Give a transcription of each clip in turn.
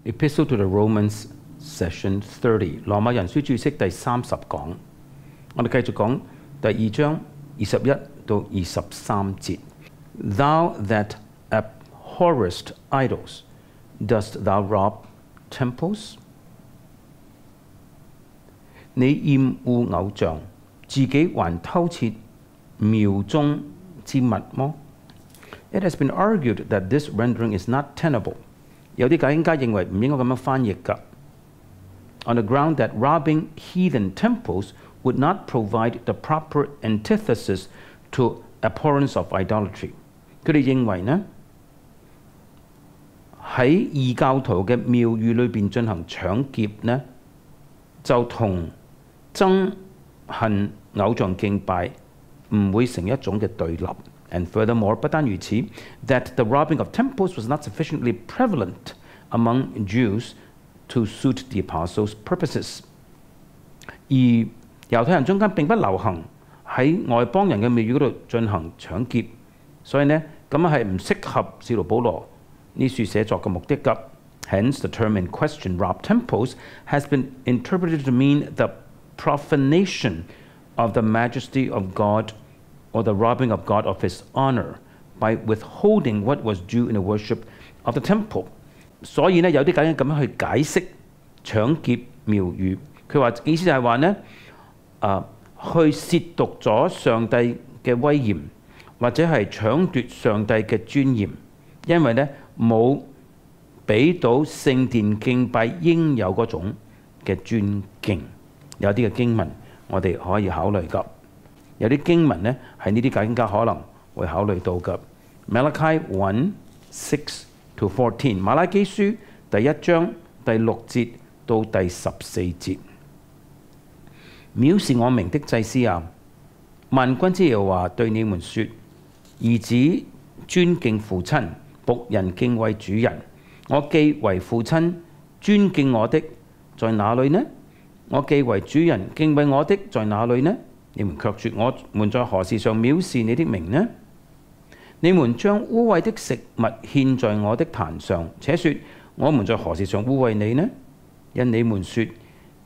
Epistle to the Romans Session 30， 羅馬人書註釋第30講。我哋繼續講第2章21到23節。Thou that abhorrest idols, dost thou rob temples? 你厭惡偶像，自己還偷竊廟中之物麼？ It has been argued that this rendering is not tenable. 有啲解經家認為唔應該咁樣翻譯㗎。On the ground that robbing heathen temples would not provide the proper antithesis to abhorrence of idolatry. 佢哋認為呢，喺異教徒嘅廟宇裏邊進行搶劫呢，就同憎恨偶像敬拜唔會成一種嘅對立。And furthermore， 不單如此 ，that the robbing of temples was not sufficiently prevalent among Jews to suit the apostles' purposes。而猶太人中間並不流行喺外邦人嘅廟宇嗰度進行搶劫，所以呢咁係唔適合使徒保羅呢書寫作嘅目的㗎。Hence, the term in question, rob temples, has been interpreted to mean the profanation of the majesty of God or the robbing of God of his honor by withholding what was due in the worship of the temple。所以呢，有啲解經咁樣去解釋搶劫廟宇，佢話意思就係話呢，去褻瀆咗上帝嘅威嚴，或者係搶奪上帝嘅尊嚴，因為呢冇俾到聖殿敬拜應有嗰種嘅尊敬。有啲嘅經文我哋可以考慮㗎，有啲經文呢係呢啲解經家可能會考慮到㗎。Malachi 1:6 to 14， 馬拉基書第1章第6節到第14節。藐視我名的祭司啊，萬軍之耶和華對你們說：兒子尊敬父親，僕人敬畏主人。我既為父親尊敬我的，在哪裏呢？我既為主人敬畏我的，在哪裏呢？你們卻說我們在何事上藐視你的名呢？你們將污穢的食物獻在我的壇上，且說我們在何事上污穢你呢？因你們說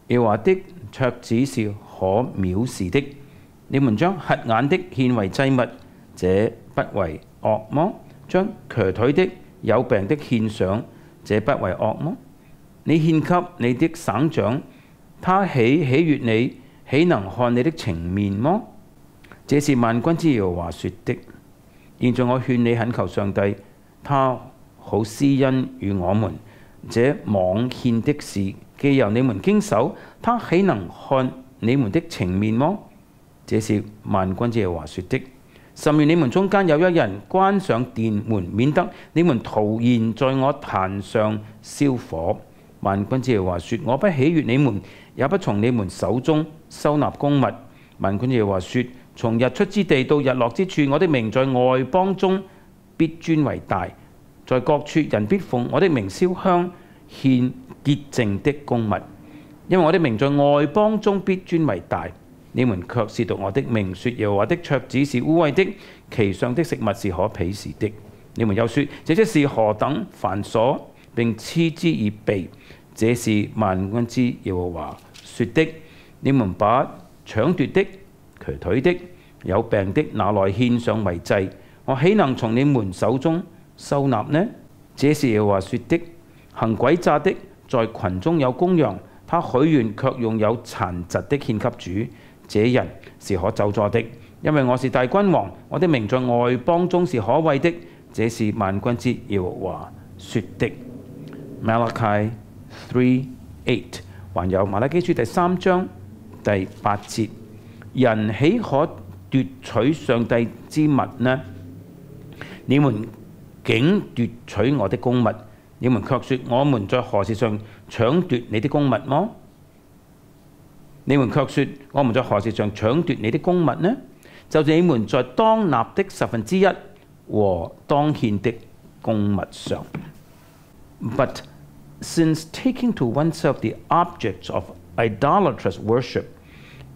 耶和華的桌子是可藐視的。你們將瞎眼的獻為祭物，這不為惡麼？將瘸腿的有病的獻上，這不為惡麼？你獻給你的省長，他喜悅你，豈能看你的情面麼？這是萬軍之耶和華說的。現在我勸你懇求上帝，他好施恩與我們。這妄獻的事，既由你們經手，他豈能看你們的情面麼？這是萬軍之耶和華說的。甚願你們中間有一人關上殿門，免得你們徒然在我壇上燒火。萬軍之耶和華說：我不喜悅你們，也不從你們手中收納公物。萬軍之耶和華說：從日出之地到日落之處，我的名在外邦中必尊為大，在各處人必奉我的名燒香獻潔淨的公物，因為我的名在外邦中必尊為大。你們卻褻瀆我的名，說耶和華的桌子是污穢的，其上的食物是可鄙視的。你們又說這些事何等繁瑣，並嗤之以鼻。這是萬軍之耶和華說的。你們把搶奪的、瘸腿的、有病的拿來獻上為祭，我豈能從你們手中收納呢？這是耶和華說的。行詭詐的在群中有公羊，他許願卻用有殘疾的獻給主，這人是可咒詛的，因為我是大君王，我的名在外邦中是可畏的。這是萬軍之耶和華說的。Malachi 3:8， 還有馬拉基書第3章第8節，人豈可奪取上帝之物呢？你們竟奪取我的公物，你們卻說我們在何事上搶奪你的公物麼？你們卻說我們在何事上搶奪你的公物呢？就是你們在當納的1/10和當獻的公物上。But since taking to oneself the objects of idolatrous worship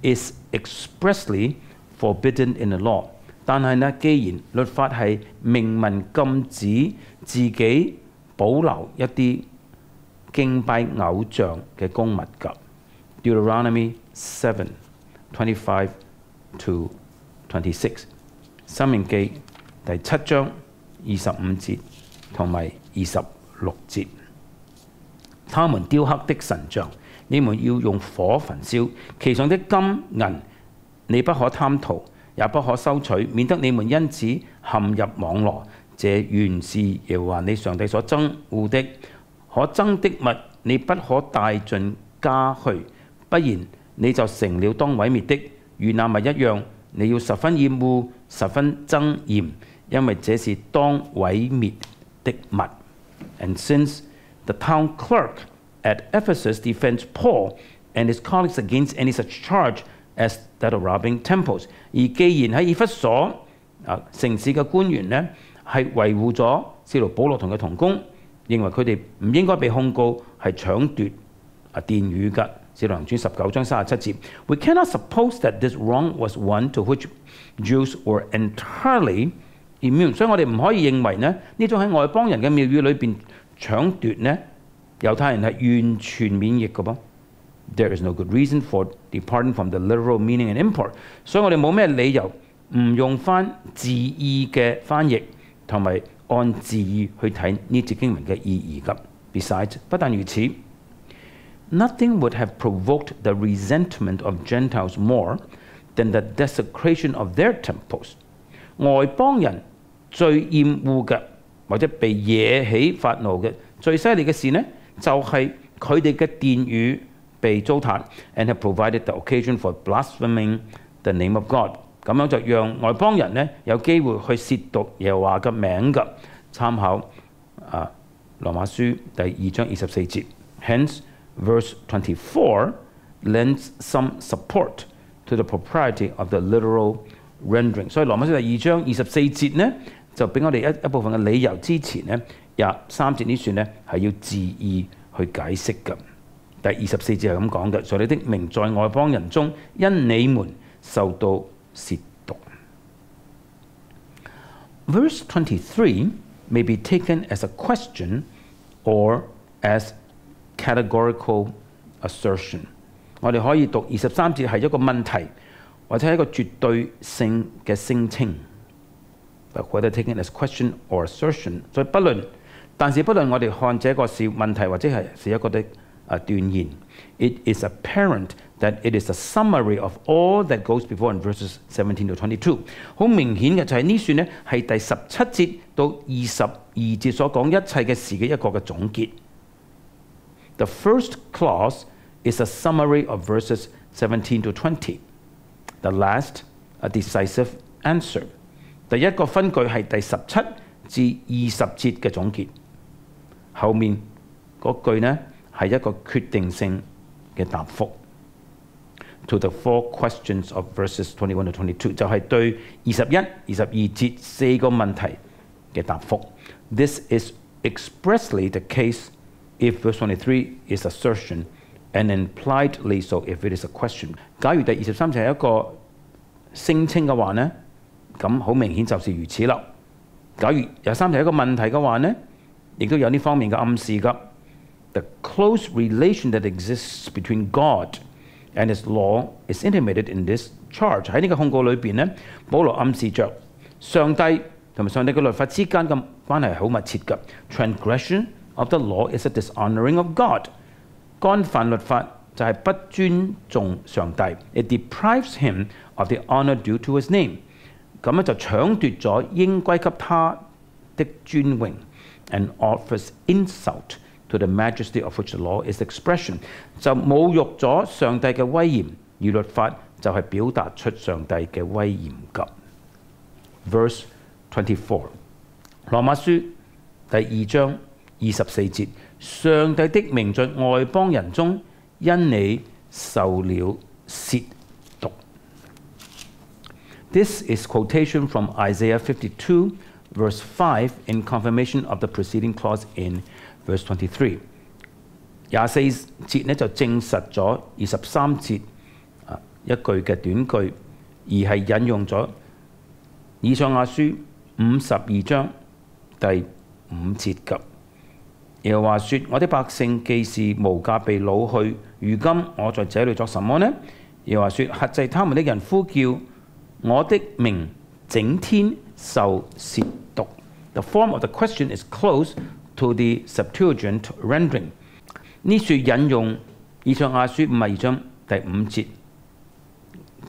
is expressly forbidden in the law， 但係呢，既然律法係明文禁止自己保留一啲敬拜偶像嘅供物㗎。Deuteronomy 7:25 to 26，申命記第7章25節同埋26節。他們雕刻的神像，你們要用火焚燒，其上的金銀你不可貪圖，也不可收取，免得你們因此陷入網羅。這原是耶和華你上帝所憎惡的。可憎的物你不可帶進家去，不然你就成了當毀滅的，與那物一樣。你要十分厭惡，十分憎厭，因為這是當毀滅的物。And since the town clerk at Ephesus defends Paul and his colleagues against any such charge as that of robbing temples， 而既然喺以弗所城市嘅官員呢，係維護咗使徒保羅同佢同工，認為佢哋唔應該被控告係搶奪殿宇嘅。使徒行傳19章37節 ，We cannot suppose that this wrong was one to which Jews were entirely immune。所以我哋唔可以認為呢種喺外邦人嘅廟宇裏邊搶奪呢，猶太人係完全免疫嘅噃。There is no good reason for departing from the literal meaning and import。所以我哋冇咩理由唔用翻字義嘅翻譯，同埋按字義去睇呢節經文嘅意義㗎。Besides， 不但如此。Nothing would have provoked the resentment of Gentiles more than the desecration of their temples。外邦人最厭惡嘅或者被惹起發怒嘅最犀利嘅事呢，就係佢哋嘅殿宇被糟蹋 ，and have provided the occasion for blaspheming the name of God。咁樣就讓外邦人呢有機會去褻瀆耶和華嘅名㗎。參考羅馬書第2章24節。Hence。Verse 24 lends some support to the propriety of the literal rendering。所以羅馬書第2章24節呢，就俾我哋一部分嘅理由之前呢，23節呢算呢係要字義去解釋嘅。第24節係咁講嘅，所以你的名在外邦人中，因你們受到褻瀆。Verse 23 may be taken as a question or as categorical assertion。我哋可以讀23節係一個問題，或者係一個絕對性嘅聲稱。But whether taken as question or assertion， 所以不論我哋看這個是問題或者係一個的斷言。It is apparent that it is a summary of all that goes before in verses 17 to 22。好明顯嘅就係呢段呢係第17節到22節所講一切嘅事嘅一個嘅總結。The first clause is a summary of verses 17 to 20. The last, a decisive answer. 第一個分句係第17至20節嘅總結，後面嗰句呢係一個決定性嘅答覆。To the four questions of verses 21 to 22， 就係對21、22節4個問題嘅答覆。This is expressly the case if verse 23 is assertion and impliedly so if it is a question。 假如第23節係一個聲稱嘅話呢，咁好明顯就是如此啦。假如23節係一個問題嘅話呢，亦都有呢方面嘅暗示㗎。The close relation that exists between God and His law is intimated in this charge。 喺呢個控告裏邊呢，保羅暗示着上帝同埋上帝嘅律法之間嘅關係係好密切㗎。Transgression of the law is a dishonoring of God。 干犯律法就係不尊重上帝。It deprives him of the honor due to his name。 咁樣就搶奪咗應歸給他的尊榮 and offers insult to the majesty of which the law is expression。 就侮辱咗上帝嘅威嚴，而律法就係表達出上帝嘅威嚴㗎。Verse 24， 羅馬書第2章24節，上帝的名在外邦人中，因你受了褻瀆。 This is quotation from Isaiah 52 verse 5 in confirmation of the preceding clause in verse 23。 24節呢就證實咗23節一句嘅短句，而係引用咗以賽亞書52章第5節㗎。耶和華說：我的百姓既是無價被擄去，如今我在這裏作什麼呢？耶和華說：轄制他們的人呼叫我的名，整天受褻瀆。The form of the question is close to the Septuagint rendering。呢處引用以賽亞書52章第5節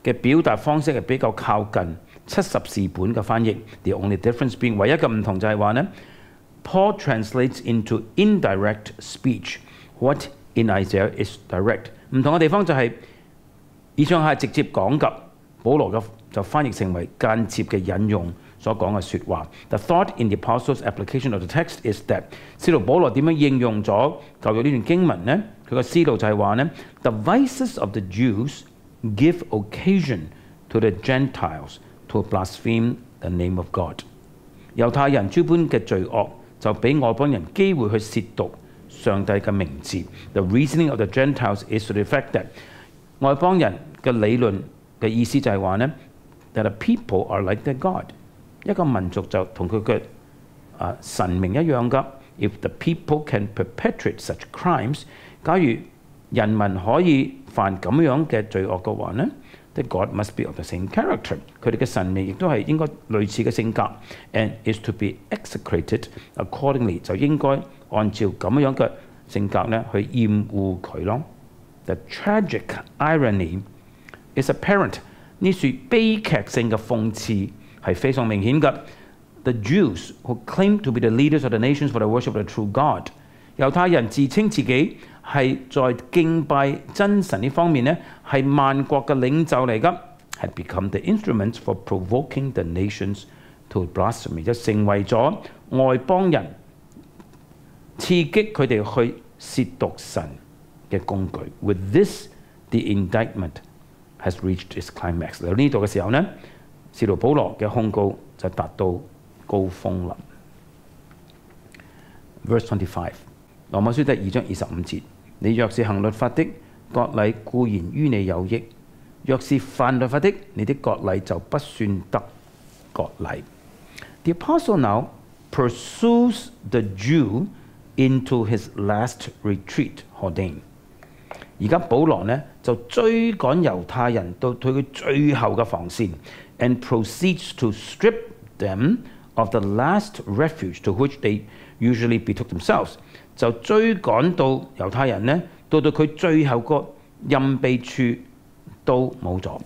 嘅表達方式係比較靠近70士本嘅翻譯。The only difference being 唯一嘅唔同就係話呢 Paul translates into indirect speech what in Isaiah is direct。唔同嘅地方就係以賽亞係直接講及，保羅就翻譯成為間接嘅引用所講嘅説話。The thought in the Apostle's application of the text is that 使徒保羅點樣應用咗舊約呢段經文呢？佢個思路就係話呢 The vices of the Jews give occasion to the Gentiles to blaspheme the name of God。猶太人諸般嘅罪惡就俾外邦人機會去褻瀆上帝嘅名字。The reasoning of the Gentiles is to the effect that 外邦人嘅理論嘅意思就係話呢 that the people are like their God。一個民族就同佢嘅神明一樣㗎。If the people can perpetrate such crimes， 假如人民可以犯咁樣嘅罪惡嘅話呢 the God must be of the same character。佢哋嘅神明亦都係應該類似嘅性格 ，and is to be execrated accordingly， 就應該按照咁樣嘅性格咧去厭惡佢咯。The tragic irony is apparent。呢處悲劇性嘅諷刺係非常明顯嘅。The Jews who claim to be the leaders of the nations for the worship of the true God， 猶太人自稱自己係在敬拜真神呢方面呢係萬國嘅領袖嚟㗎 ，had become the instruments for provoking the nations to blasphemy， 就成為咗外邦人刺激佢哋去褻瀆神嘅工具。With this, the indictment has reached its climax。嚟到呢度嘅時候呢，使徒保羅嘅控告就達到高峰啦。Verse 25，羅馬書第2章25節：你若是行律法的，割禮固然於你有益；若是犯律法的，你的割禮就不算得割禮。The Apostle now pursues the Jew into his last retreat, Hordain。而家保羅呢就追趕猶太人到佢最後嘅防線 ，and proceeds to strip them of the last refuge to which they usually betook themselves。就追趕到猶太人呢，到佢最後個隱秘處都冇咗，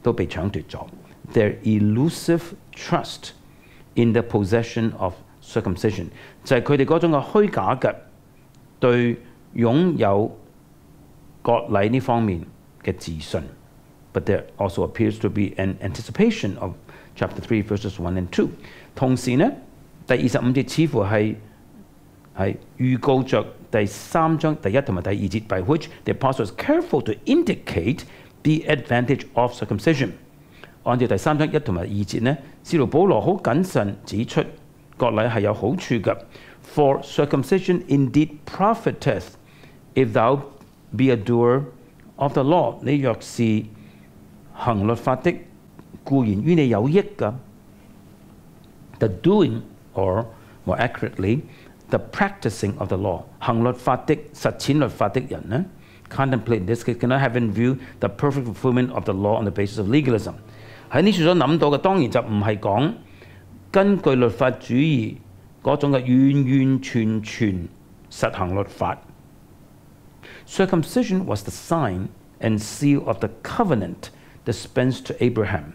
都被搶奪咗。Their elusive trust in the possession of circumcision 就係佢哋嗰種嘅虛假嘅對擁有割禮呢方面嘅自信。But there also appears to be an anticipation of chapter 3 verses 1 and 2。同時呢，第25節似乎係預告着第3章第1同埋第2節 ，by which the apostle is careful to indicate the advantage of circumcision。按照第3章1同埋2節呢，使徒保羅好謹慎指出割禮係有好處嘅。For circumcision indeed profiteth, if thou be a doer of the law。你若是行律法的，固然於你有益㗎。The doing, or more accurately, the practicing of the law， 行律法的、實踐律法的人呢 ，contemplate in this case cannot have in view the perfect fulfillment of the law on the basis of legalism。喺呢處所諗到嘅，當然就唔係講根據律法主義嗰種嘅完完全全實行律法。Circumcision was the sign and seal of the covenant dispensed to Abraham,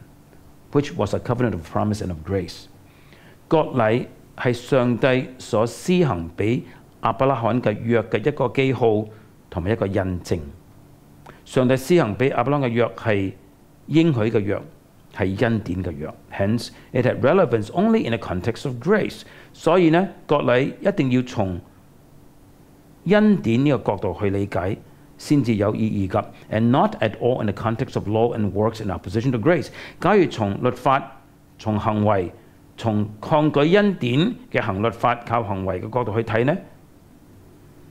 which was a covenant of promise and of grace。割禮係上帝所施行俾亞伯拉罕嘅約嘅一個記號同埋一個印證。上帝施行俾亞伯拉罕嘅約係應許嘅約，係恩典嘅約。Hence, it had relevance only in the context of grace。所以呢，割禮一定要從恩典呢個角度去理解，先至有意義㗎。And not at all in the context of law and works in opposition to grace。假如從律法、從行為、從抗拒恩典嘅行律法靠行為嘅角度去睇呢，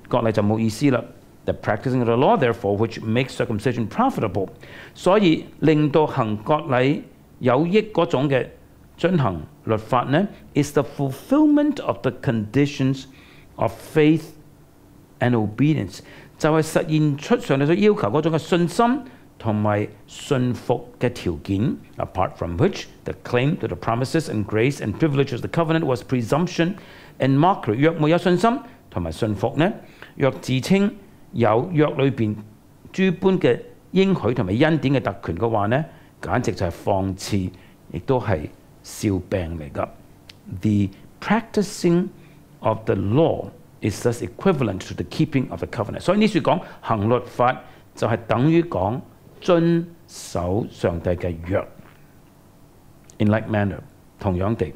割禮就冇意思啦。The practicing of the law, therefore, which makes circumcision profitable， 所以令到行割禮有益嗰種嘅遵行律法呢 ，is the fulfillment of the conditions of faith and obedience， 就係實現出上帝所要求嗰種嘅信心同埋信服嘅條件。Apart from which the claim to the promises and grace and privileges of the covenant was presumption and mockery。若沒有信心同埋信服呢，若自稱有約裏邊諸般嘅應許同埋恩典嘅特權嘅話呢，簡直就係放肆，亦都係笑柄嚟㗎。The practicing of the law is thus equivalent to the keeping of the covenant。所以呢處講行律法就係等於講遵守上帝嘅約。In like manner， 同樣地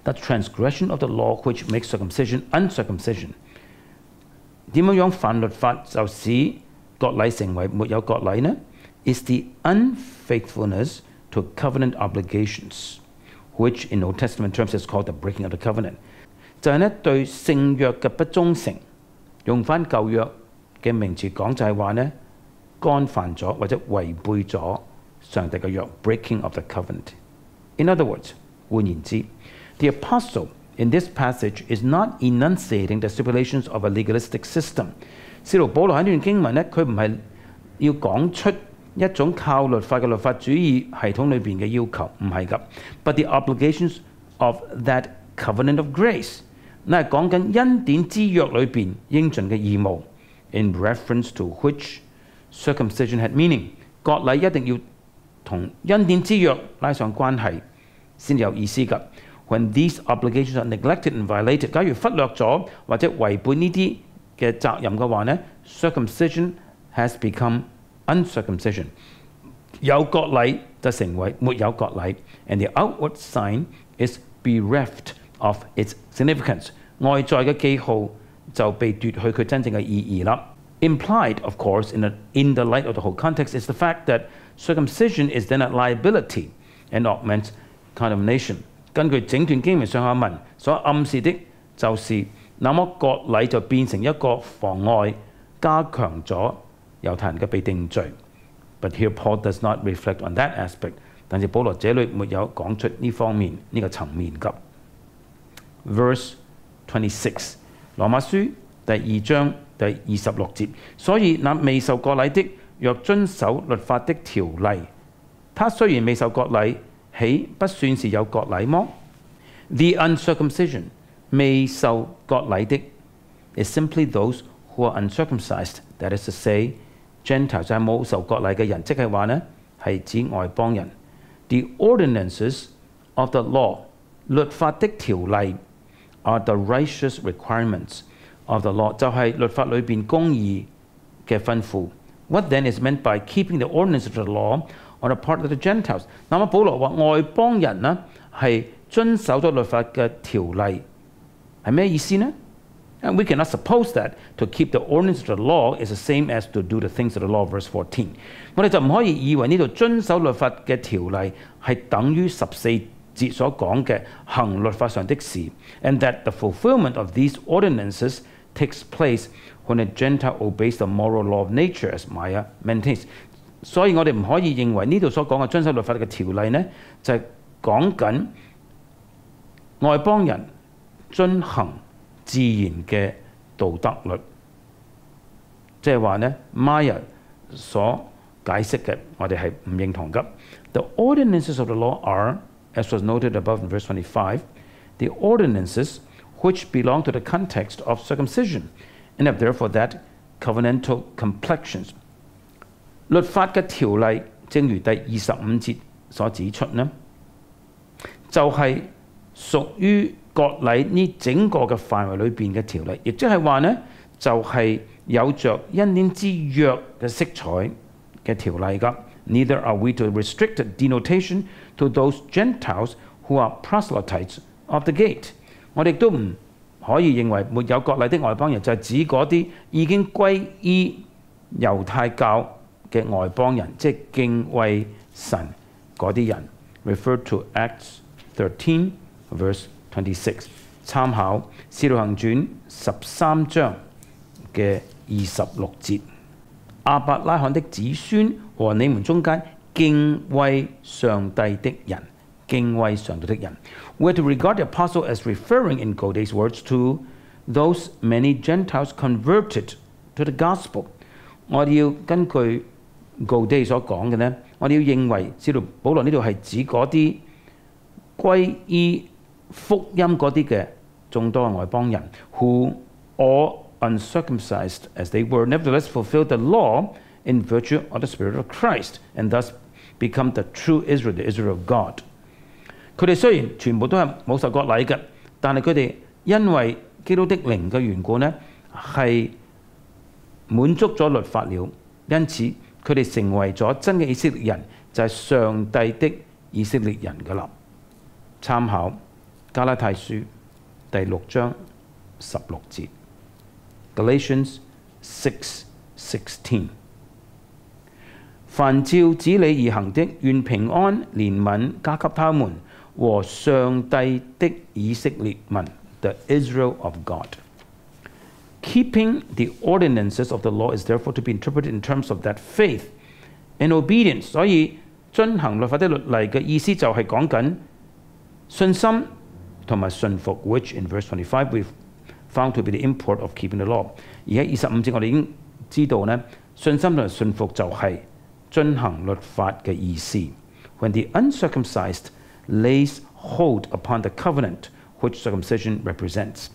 ，the transgression of the law which makes circumcision uncircumcision， 點樣犯律法就使割禮成為沒有割禮呢 ？is the unfaithfulness to covenant obligations， which in Old Testament terms is called the breaking of the covenant。就係咧對聖約嘅不忠誠，用翻舊約嘅名詞講就係話咧干犯咗或者違背咗上帝嘅約 ，breaking of the covenant。In other words， 換言之 ，the apostle in this passage is not enunciating the stipulations of a legalistic system。使徒保羅喺呢段經文咧，佢唔係要講出一種靠律法嘅律法主義系統裏邊嘅要求，唔係㗎。But the obligations of that covenant of grace。那係講緊恩典之約裏邊應盡嘅義務 ，in reference to which circumcision had meaning。割禮一定要同恩典之約拉上關係先有意思㗎。When these obligations are neglected and violated， 假如忽略咗或者違背呢啲嘅責任嘅話呢 ，circumcision has become uncircumcision。有割禮就成為沒有割禮 ，and the outward sign is bereft of its significance， 外在嘅記號就被奪去佢真正嘅意義啦。Implied, of course, in the light of the whole context, is the fact that circumcision is then a liability and augments condemnation。根據整段經文上下文所暗示的，就是那麼割禮就變成一個妨礙，加強咗猶太人嘅被定罪。But here Paul does not reflect on that aspect。但是保羅這裏沒有講出呢方面呢個層面㗎。Verse 26， 羅馬書第2章第26節。所以那未受割禮的，若遵守律法的條例，他雖然未受割禮，豈不算是有割禮麼 ？The uncircumcision， 未受割禮的 is simply those who are uncircumcised。That is to say， Gentiles 就係冇受割禮嘅人，即係話呢係指外邦人。The ordinances of the law， 律法的條例 are the righteous requirements of the law， 就係律法裏邊公義嘅吩咐。What then is meant by keeping the ordinances of the law on the part of the Gentiles？ 那麼保羅話外邦人呢係遵守咗律法嘅條例，係咩意思呢？ And we cannot suppose that to keep the ordinances of the law is the same as to do the things of the law. Verse 14， 我哋就唔可以以為呢度遵守律法嘅條例係等於14節所講嘅行律法上的事 ，and that the fulfillment of these ordinances takes place when a Gentile obeys the moral law of nature, as Maya maintains。所以我哋唔可以認為呢度所講嘅遵守律法嘅條例呢，就係講緊外邦人遵行自然嘅道德律，即係話呢 Maya 所解釋嘅，我哋係唔認同㗎。The ordinances of the law are, as was noted above in verse 25, the ordinances which belong to the context of circumcision and have therefore that covenantal complexions。律法嘅條例，正如第25節所指出呢，就係屬於割禮呢整個嘅範圍裏邊嘅條例，亦即係話呢，就係有着恩典之約嘅色彩嘅條例㗎。Neither are we to restrict denotation to those Gentiles who are proselytes of the gate。我哋都唔可以認為沒有割禮的外邦人就係指嗰啲已經歸依猶太教嘅外邦人，即係敬畏神嗰啲人。Refer to Acts 13 verse 26， 參考《使徒行傳》13章嘅26節。亞伯拉罕的子孫和你們中間敬畏上帝的人，敬畏上帝的人。We are to regard the apostle as referring in Goday's words to those many Gentiles converted to the gospel。我哋要根據告地所講嘅呢，我哋要認為知道保羅呢度係指嗰啲歸依福音嗰啲嘅眾多嘅外邦人 ，who all uncircumcised as they were, nevertheless fulfilled the law in virtue of the Spirit of Christ, and thus become the true Israel, the Israel of God。佢哋雖然全部都係冇受割禮嘅，但係佢哋因為基督的靈嘅緣故呢，係滿足咗律法了，因此佢哋成為咗真嘅以色列人，就係上帝的以色列人㗎啦。參考加拉太書第6章16節 Galatians 6:16。凡照子理而行的，願平安憐憫加給他們和上帝的以色列民 the Israel of God。Keeping the ordinances of the law is therefore to be interpreted in terms of that faith and obedience。所以遵行律法的律例嘅意思就係講緊信心同埋順服 ，which in verse 25 we found to be the import of keeping the law。而喺25節我哋已經知道呢，信心同埋順服就係遵行律法嘅意思。When the uncircumcised lays hold upon the covenant which circumcision represents。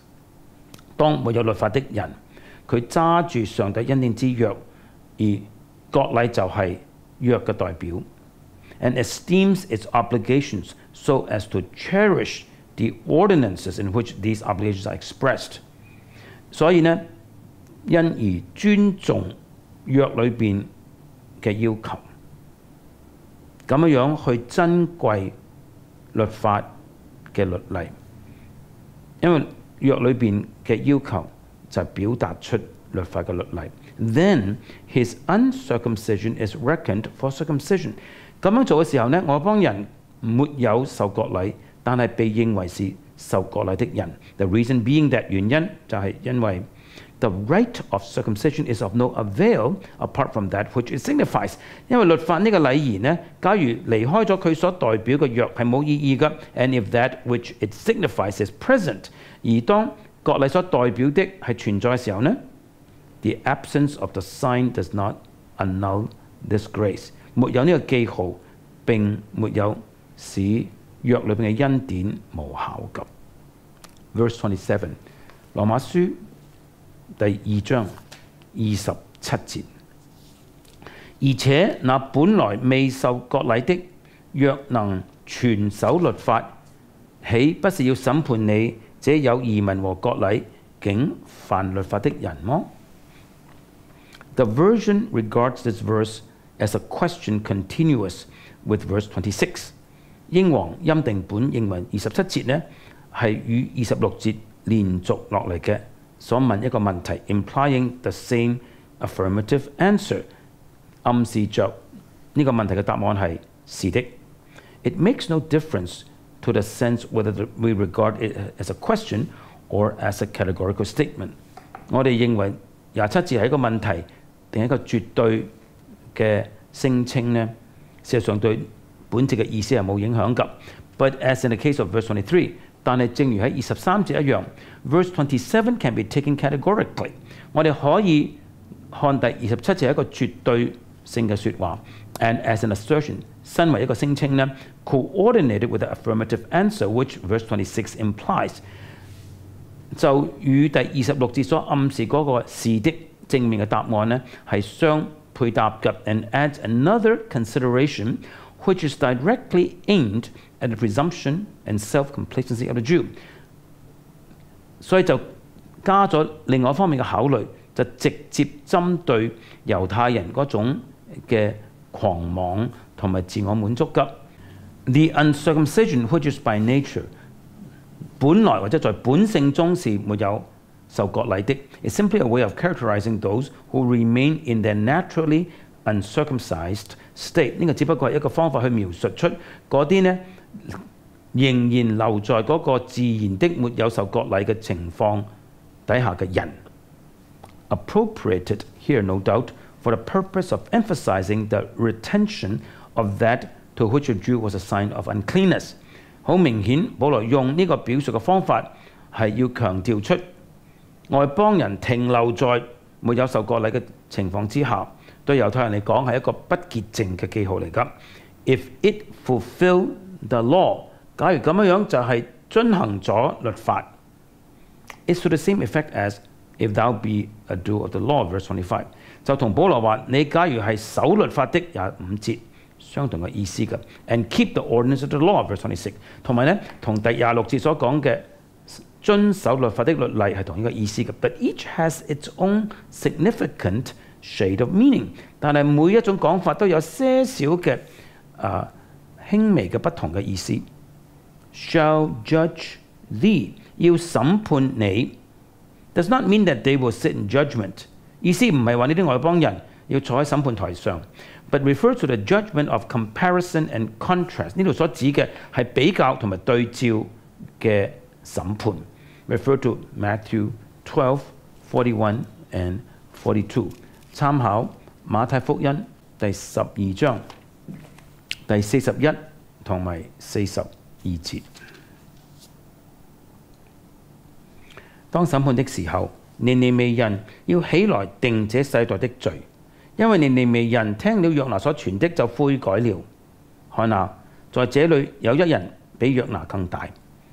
當沒有律法的人，佢揸住上帝恩典之約，而割禮就係約嘅代表 ，and esteems its obligations so as to cherish the ordinances in which these obligations are expressed。所以呢，因而尊重約裏邊嘅要求，咁樣去珍貴律法嘅律例，因為約裏邊嘅要求就表達出律法嘅律例。Then his uncircumcision is reckoned for circumcision。咁樣做嘅時候呢，外邦人沒有受割禮，但係被認為是受割禮的人。The reason being that 原因就係因為 the rite of circumcision is of no avail apart from that which it signifies。因為律法呢個禮儀呢，假如離開咗佢所代表嘅約係冇意義嘅。And if that which it signifies is present， 而當割禮所代表的係存在嘅時候呢 ，the absence of the sign does not annul this grace。沒有呢個記號，並沒有使約裏邊嘅恩典無效嘅。Verse 27，羅馬書第2章27節。而且那本來未受割禮的，若能全守律法，豈不是要審判你這有儀文和割禮竟犯律法的人麼？ The version regards this verse as a question continuous with verse 26。英皇欽定本認為27節呢係與26節連續落嚟嘅，所問一個問題 ，implying the same affirmative answer， 暗示着呢個問題嘅答案係是的。It makes no difference to the sense whether we regard it as a question or as a categorical statement。我哋認為27節係一個問題定係一個絕對嘅聲稱呢？事實上對本節嘅意思係冇影響㗎。But as in the case of verse 23， 但係正如喺23節一樣 ，verse 27 can be taken categorically。我哋可以看第27節係一個絕對性嘅説話 ，and as an assertion， 身為一個聲稱呢 ，coordinated with the affirmative answer which verse 26 implies， 就與第26節所暗示嗰個是的正面嘅答案呢係相配搭嘅 ，and adds another consideration which is directly aimed at the presumption and self-complacency of the Jew。所以就加咗另外一方面嘅考慮，就直接針對猶太人嗰種嘅狂妄同埋自我滿足嘅。The uncircumcision which is by nature， 本來或者在本性中是沒有受割禮的 is simply a way of characterizing those who remain in their naturally uncircumcised state。呢個只不過係一個方法去描述出嗰啲呢仍然留在嗰個自然的沒有受割禮嘅情況底下嘅人。Appropriated here no doubt for the purpose of emphasizing the retention of that to which a Jew was a sign of uncleanness。好明顯，保羅用呢個表述嘅方法係要強調出外邦人停留在沒有受割禮嘅情況之下，對猶太人嚟講係一個不潔淨嘅記號嚟㗎。If it fulfilled the law， 假如咁樣就係遵行咗律法 ，it's to the same effect as if thou be a doer of the law，verse 25， 就同保羅話：你假如係守律法的25節相同嘅意思㗎。And keep the ordinance of the law，verse 26， 同埋咧同第26節所講嘅遵守律法的律例係同一個意思嘅。But each has its own significant shade of meaning， 但係每一種講法都有些少嘅輕微嘅不同嘅意思。Shall judge thee， 要審判你 ，does not mean that they will sit in judgment。意思唔係話呢啲外邦人要坐喺審判台上 ，but refers to the judgment of comparison and contrast。呢度所指嘅係比較同埋對照嘅審判。Refer to Matthew 12:41 and 42。參考馬太福音第12章第41同埋42節。當審判的時候，尼尼微人要起來定這世代的罪，因為尼尼微人聽了約拿所傳的就悔改了。看啊，在這裏有一人比約拿更大。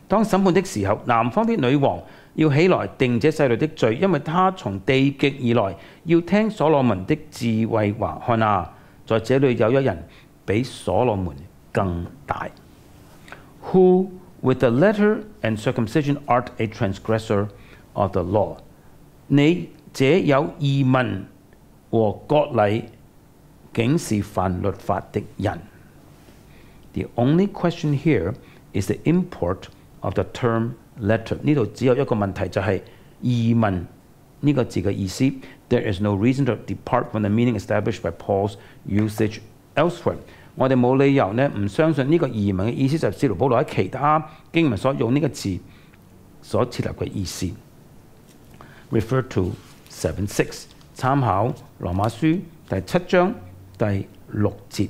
當審判的時候，南方的女王要起來定這世代的罪，因為他從地極而來，要聽所羅門的智慧話。看啊，在這裏有一人比所羅門更大。Who with the letter and circumcision art a transgressor of the law？ 你這有義文和割禮，竟是犯律法的人。The only question here is the import of the term letter。 呢度只有一個問題，就係義文呢個字嘅意思。There is no reason to depart from the meaning established by Paul's usage elsewhere。我哋冇理由呢唔相信呢個義文嘅意思就係使徒保羅喺其他經文所用呢個字所設立嘅意思。Refer to 7:6， 參考羅馬書第7章第6節。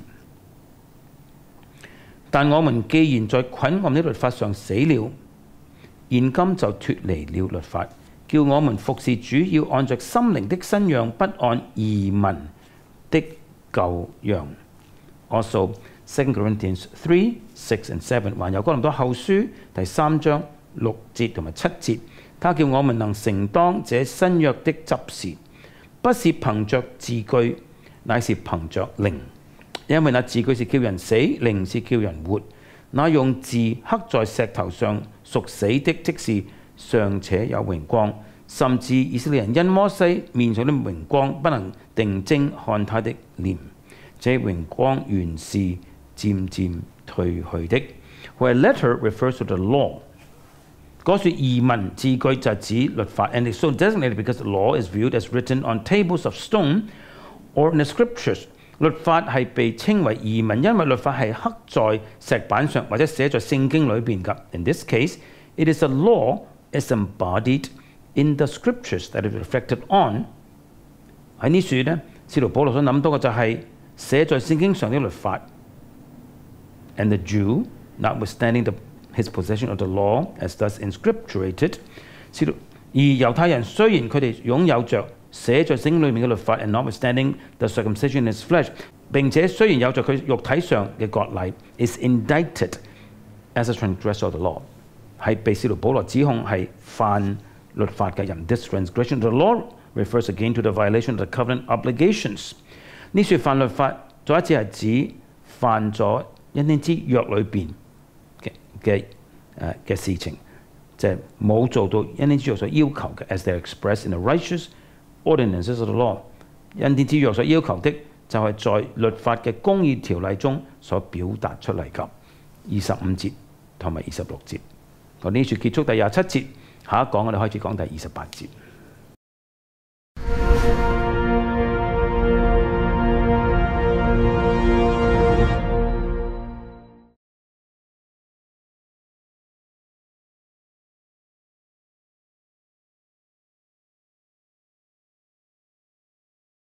但我們既然在捆綁的律法上死了，現今就脫離了律法，叫我們服侍主要按着心靈的新樣，不按儀文的舊樣。Also 2 Corinthians 3:6 and 7， 還有哥林多後書第3章6節同埋7節，他叫我們能承當這新約的執事，不是憑着字句，乃是憑着靈。因為那字句是叫人死，靈是叫人活。那用字刻在石頭上屬死的，即是尚且有榮光，甚至以色列人因摩西面上的榮光不能定睛看他的臉，這榮光原是漸漸退去的。Where letter refers to the law， 嗰處義文字句就指律法 ，and it's so designated because the law is viewed as written on tables of stone or in the scriptures。律法係被稱為義文，因為律法係刻在石板上或者寫在聖經裏邊㗎。In this case, it is a law is embodied in the scriptures that is reflected on。喺呢處呢，使徒保羅所諗到嘅就係寫在聖經上的律法。And the Jew, notwithstanding his possession of the law as thus inscripturated， 而猶太人雖然佢哋擁有着寫在聖經裏面嘅律法 ，and notwithstanding the circumcision in his flesh， 並且雖然有着佢肉體上嘅割禮 ，is indicted as a transgressor of the law， 係被使徒保羅指控係犯律法嘅人。This transgression of the law refers again to the violation of the covenant obligations。呢處犯律法再一次係指犯咗恩典之約裏邊嘅事情，就係冇做到恩典之約所要求嘅 ，as they are expressed in the righteous ordinances of the law。恩典之約所要求的就係在律法嘅公義條例中所表達出嚟㗎。25節同埋26節。我呢處結束第27節，下一講我哋開始講第28節。